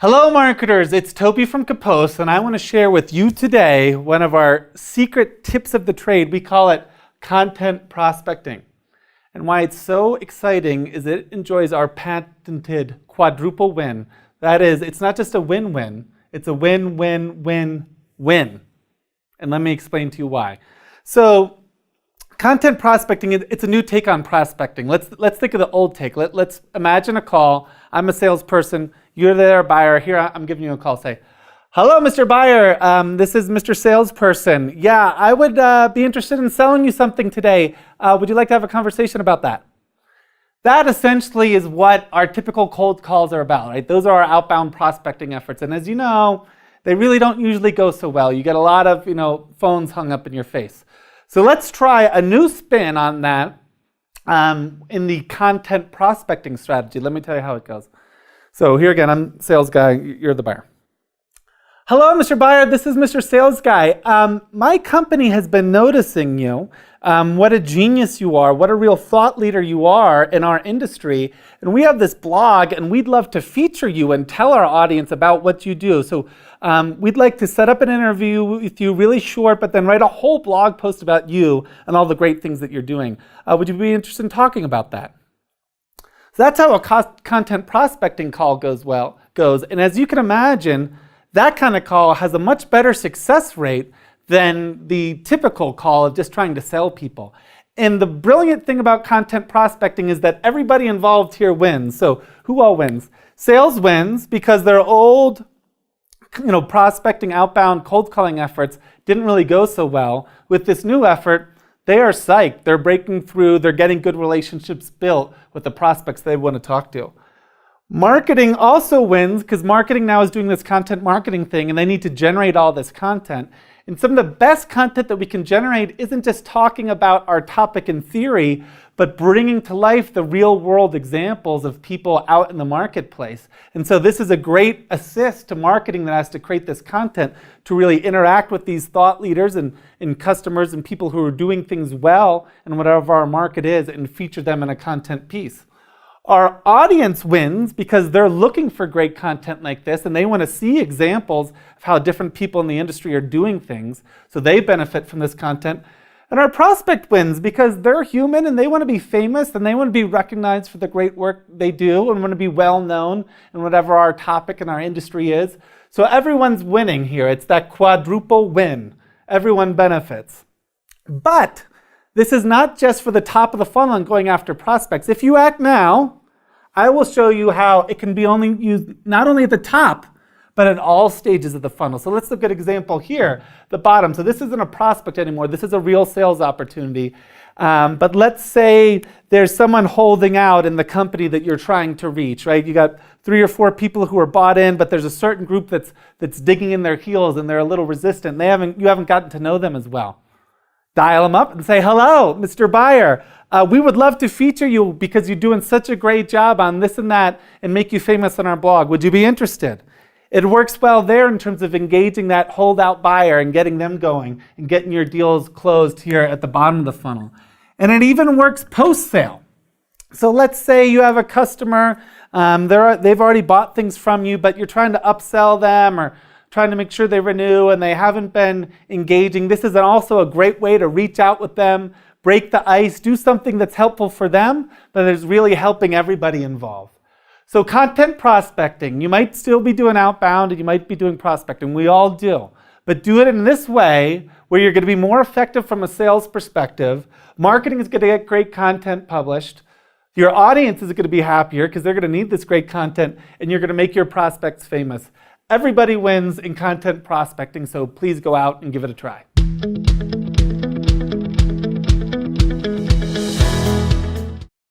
Hello marketers, it's Toby from Kapos, and I want to share with you today one of our secret tips of the trade. We call it content prospecting. And why it's so exciting is it enjoys our patented quadruple win. That is, it's not just a win-win, it's a win-win-win-win. And let me explain to you why. So, content prospecting, it's a new take on prospecting. Let's think of the old take. Let's imagine a call. I'm a salesperson. You're their buyer. Here, I'm giving you a call. Say, hello, Mr. Buyer. This is Mr. Salesperson. Yeah, I would be interested in selling you something today. Would you like to have a conversation about that? That essentially is what our typical cold calls are about, right? Those are our outbound prospecting efforts. And as you know, they really don't usually go so well. You get a lot of, phones hung up in your face. So let's try a new spin on that in the content prospecting strategy. Let me tell you how it goes. So here again, I'm sales guy, you're the buyer. Hello, Mr. Buyer, this is Mr. Sales Guy. My company has been noticing you, what a genius you are, what a real thought leader you are in our industry. And we have this blog and we'd love to feature you and tell our audience about what you do. So we'd like to set up an interview with you, really short, but then write a whole blog post about you and all the great things that you're doing. Would you be interested in talking about that? So that's how a content prospecting call goes. And as you can imagine, that kind of call has a much better success rate than the typical call of just trying to sell people. And the brilliant thing about content prospecting is that everybody involved here wins. So who all wins? Sales wins because their old prospecting outbound cold calling efforts didn't really go so well. With this new effort, they are psyched. They're breaking through. They're getting good relationships built with the prospects they want to talk to. Marketing also wins because marketing now is doing this content marketing thing and they need to generate all this content. And some of the best content that we can generate isn't just talking about our topic in theory, but bringing to life the real world examples of people out in the marketplace. And so this is a great assist to marketing that has to create this content to really interact with these thought leaders and customers and people who are doing things well in whatever our market is and feature them in a content piece. Our audience wins because they're looking for great content like this and they want to see examples of how different people in the industry are doing things, so they benefit from this content. And our prospect wins because they're human and they want to be famous and they want to be recognized for the great work they do and want to be well known in whatever our topic in our industry is. So everyone's winning here. It's that quadruple win. Everyone benefits. But this is not just for the top of the funnel and going after prospects. If you act now, I will show you how it can be only used not only at the top, but at all stages of the funnel. So let's look at an example here, the bottom. So this isn't a prospect anymore. This is a real sales opportunity. But let's say there's someone holding out in the company that you're trying to reach, right? You got 3 or 4 people who are bought in, but there's a certain group that's digging in their heels and they're a little resistant. You haven't gotten to know them as well. Dial them up and say, hello, Mr. Buyer. We would love to feature you because you're doing such a great job on this and that and make you famous on our blog. Would you be interested? It works well there in terms of engaging that holdout buyer and getting them going and getting your deals closed here at the bottom of the funnel. And it even works post-sale. So let's say you have a customer, they've already bought things from you, but you're trying to upsell them or trying to make sure they renew and they haven't been engaging. This is also a great way to reach out with them, break the ice, do something that's helpful for them, but is really helping everybody involved. So content prospecting, you might still be doing outbound and you might be doing prospecting. We all do. But do it in this way where you're going to be more effective from a sales perspective. Marketing is going to get great content published. Your audience is going to be happier because they're going to need this great content and you're going to make your prospects famous. Everybody wins in content prospecting, so please go out and give it a try.